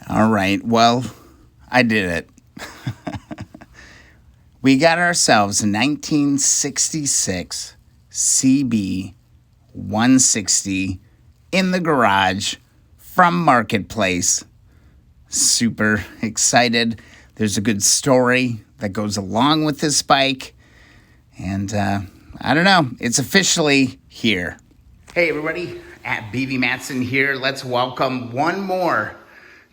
All right, well, I did it. We got ourselves a 1966 CB160 in the garage from Marketplace. Super excited. There's a good story that goes along with this bike. And I don't know, it's officially here. Hey everybody, at BB Matson here. Let's welcome one more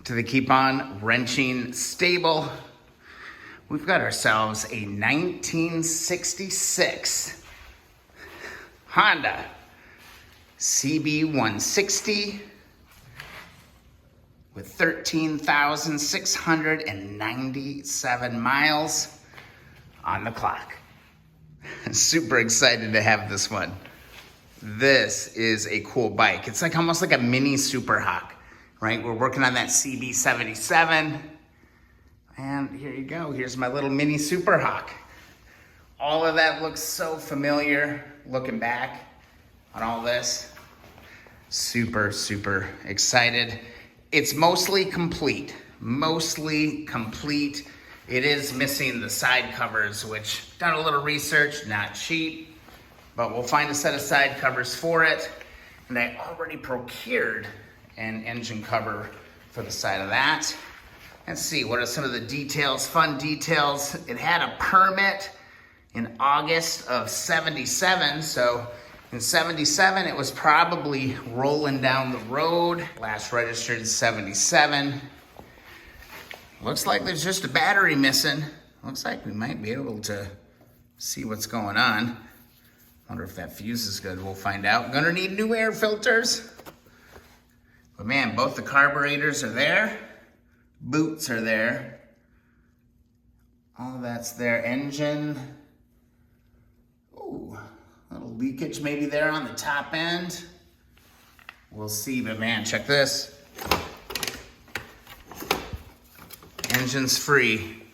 to the Keep On Wrenching stable. We've got ourselves a 1966 Honda Cb160 with 13,697 miles on the clock. Super excited to have this one. This is a cool bike. It's like almost like a mini Super Hawk, right? We're working on that CB77. And here you go. Here's my little mini Super Hawk. All of that looks so familiar looking back on all this. Super, super excited. It's mostly complete. Mostly complete. It is missing the side covers, which done a little research, not cheap, but we'll find a set of side covers for it. And I already procured an engine cover for the side of that. Let's see, what are some of the details, fun details? It had a permit in August of 77, so in 77 it was probably rolling down the road. Last registered in 77. Looks like there's just a battery missing. Looks like we might be able to see what's going on. Wonder if that fuse is good, we'll find out. Gonna need new air filters. But man, both the carburetors are there. Boots are there. All that's there. Engine. Ooh, a little leakage maybe there on the top end. We'll see, but man, check this. Engine's free.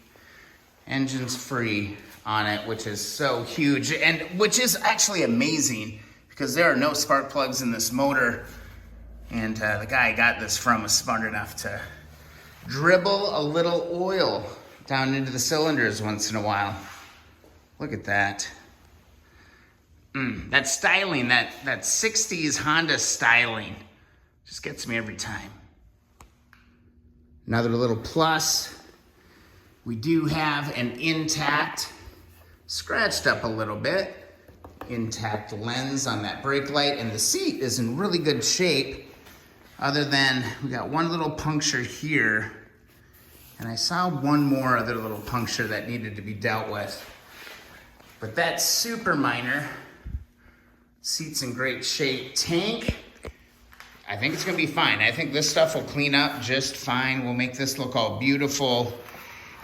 Engine's free on it, which is so huge, and which is actually amazing because there are no spark plugs in this motor. And the guy I got this from was smart enough to dribble a little oil down into the cylinders once in a while. Look at that. That styling, that 60s Honda styling just gets me every time. Another little plus, we do have an intact, scratched up a little bit, intact lens on that brake light, and the seat is in really good shape. Other than, we got one little puncture here, and I saw one more other little puncture that needed to be dealt with. But that's super minor. Seat's in great shape. Tank, I think it's gonna be fine. I think this stuff will clean up just fine. We'll make this look all beautiful.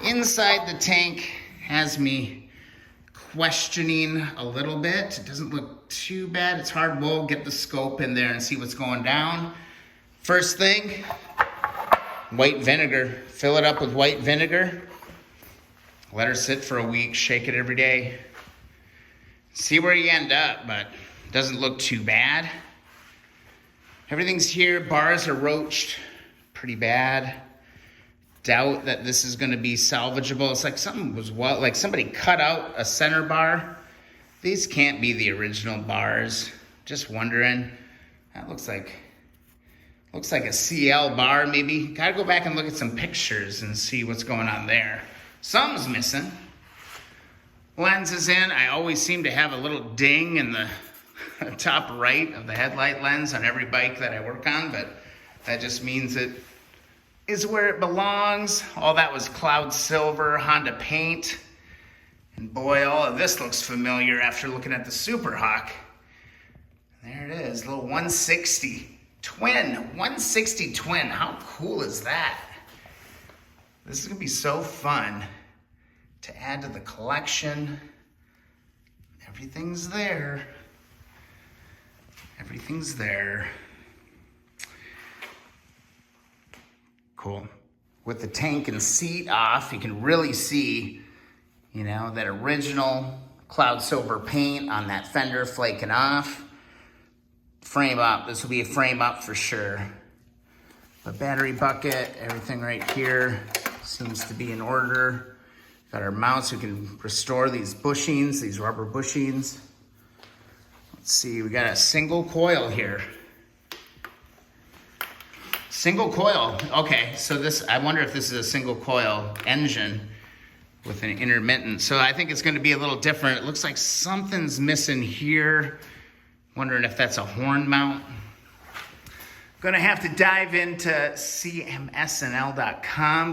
Inside the tank has me questioning a little bit. It doesn't look too bad. It's hard. We'll get the scope in there and see what's going down. First thing, white vinegar. Fill it up with white vinegar. Let her sit for a week, shake it every day. See where you end up, but it doesn't look too bad. Everything's here, bars are roached pretty bad. Doubt that this is gonna be salvageable. It's like something was, like somebody cut out a center bar. These can't be the original bars. Just wondering. That looks like a CL bar maybe. Gotta go back and look at some pictures and see what's going on there. Something's missing. Lens is in. I always seem to have a little ding in the top right of the headlight lens on every bike that I work on, but that just means it is where it belongs. All that was cloud silver, Honda paint. And boy, all of this looks familiar after looking at the Super Hawk. There it is, little 160. Twin, 160 twin, how cool is that? This is gonna be so fun to add to the collection. Everything's there. Everything's there. Cool. With the tank and seat off, you can really see, you know, that original cloud silver paint on that fender flaking off. Frame up, this will be a frame up for sure. A battery bucket, everything right here seems to be in order. Got our mounts, we can restore these bushings, these rubber bushings. Let's see, we got a single coil here. Single coil, okay, so this, I wonder if this is a single coil engine with an intermittent. So I think it's gonna be a little different. It looks like something's missing here. Wondering if that's a horn mount. Gonna have to dive into cmsnl.com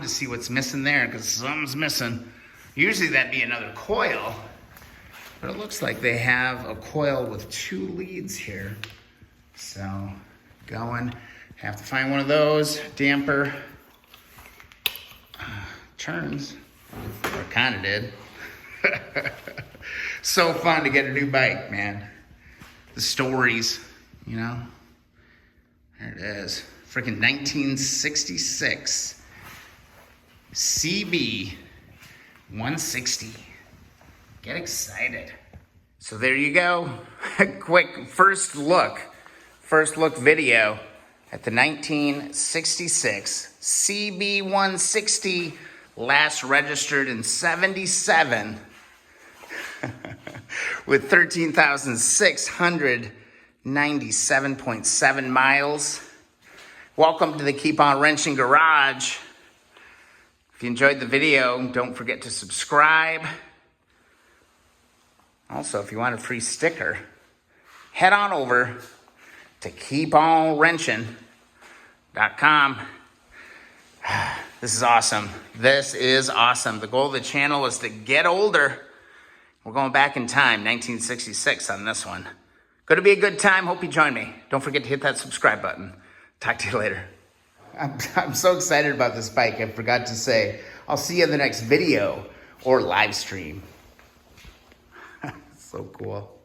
to see what's missing there, because something's missing. Usually that'd be another coil, but it looks like they have a coil with 2 leads here. So, going, have to find one of those. Damper, turns, or kinda did. So fun to get a new bike, man. The stories, you know? There it is. Freaking 1966 Cb160. Get excited. So there you go. Quick first look video at the 1966 Cb160, last registered in 77 with 13,697.7 miles. Welcome to the Keep On Wrenching Garage. If you enjoyed the video, don't forget to subscribe. Also, if you want a free sticker, head on over to keeponwrenching.com. This is awesome. This is awesome. The goal of the channel is to get older. We're going back in time, 1966 on this one. Going to be a good time. Hope you join me. Don't forget to hit that subscribe button. Talk to you later. I'm so excited about this bike. I forgot to say. I'll see you in the next video or live stream. So cool.